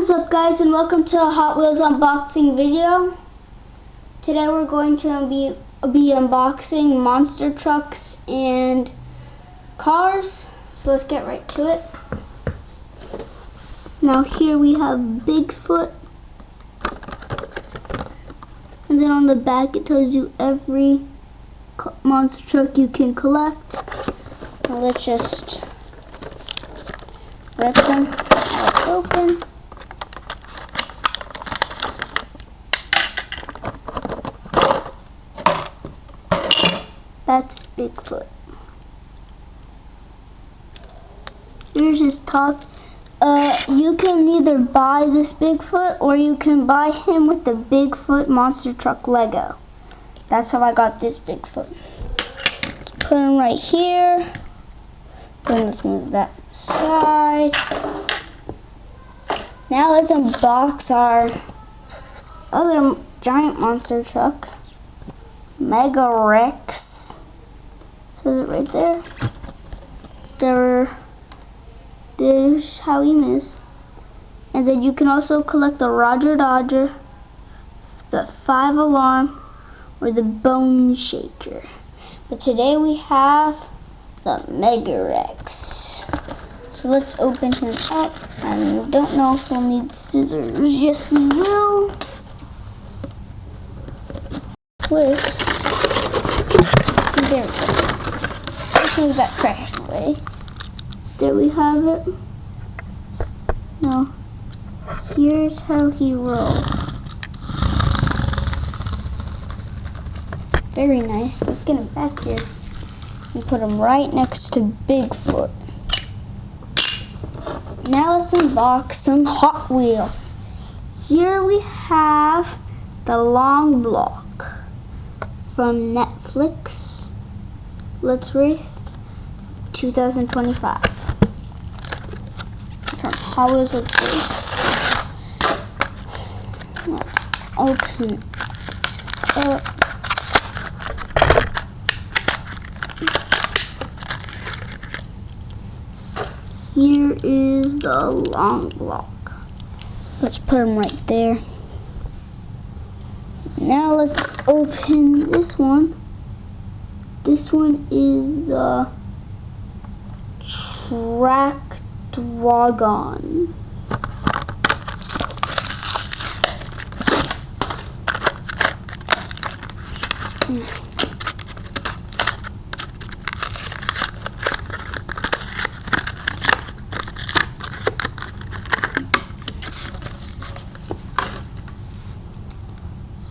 What is up, guys, and welcome to a Hot Wheels unboxing video. Today we're going to be unboxing monster trucks and cars. So let's get right to it. Now here we have Bigfoot. And then on the back it tells you every monster truck you can collect. Now let's just rip them all open. That's Bigfoot. Here's his top. You can either buy this Bigfoot or you can buy him with the Bigfoot monster truck Lego. That's how I got this Bigfoot. Put him right here. Then let's move that aside. Now let's unbox our other giant monster truck, Mega Rex. Says it right there. There's how he moves. And then you can also collect the Roger Dodger, the 5 Alarm, or the Bone Shaker. But today we have the Mega Rex. So let's open him up. I don't know if we'll need scissors. Yes, we will. Twist. There we go. Let's move that trash away. There we have it. Now, here's how he rolls. Very nice. Let's get him back here and put him right next to Bigfoot. Now let's unbox some Hot Wheels. Here we have the Long Block from Netflix. Let's Race 2025. From Hot Wheels Let's Race. Let's open it up. Here is the Long Block. Let's put him right there. Now let's open this one. This one is the Track Dragon.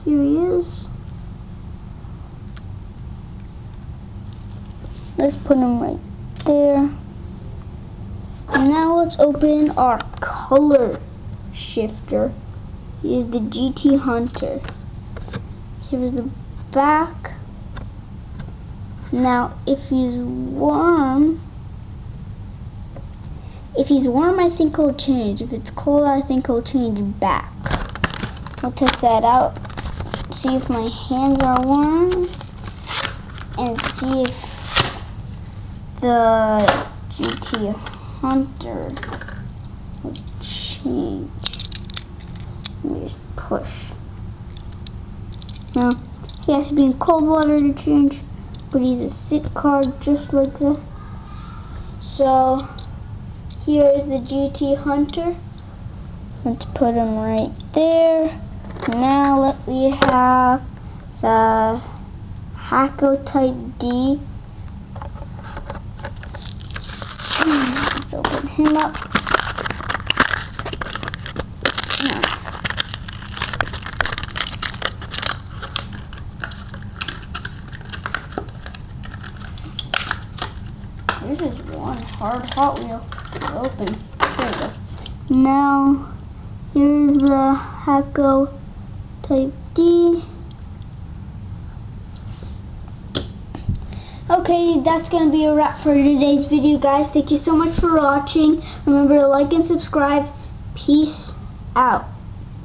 Here he is. Let's put him right there. And now let's open our color shifter. Here's the GT Hunter. Here's the back. Now if he's warm, I think he'll change. If it's cold, I think he'll change back. We'll test that out. See if my hands are warm. And see if the GT Hunter will change. Let me just push. Now, he has to be in cold water to change, but he's a sit card just like that. So, here is the GT Hunter. Let's put him right there. Now we have the Hakko Type D. Let's open him up. This is one hard Hot Wheel to open. There we go. Now, here's the Hakko Type D. Okay, that's going to be a wrap for today's video, guys. Thank you so much for watching. Remember to like and subscribe. Peace out.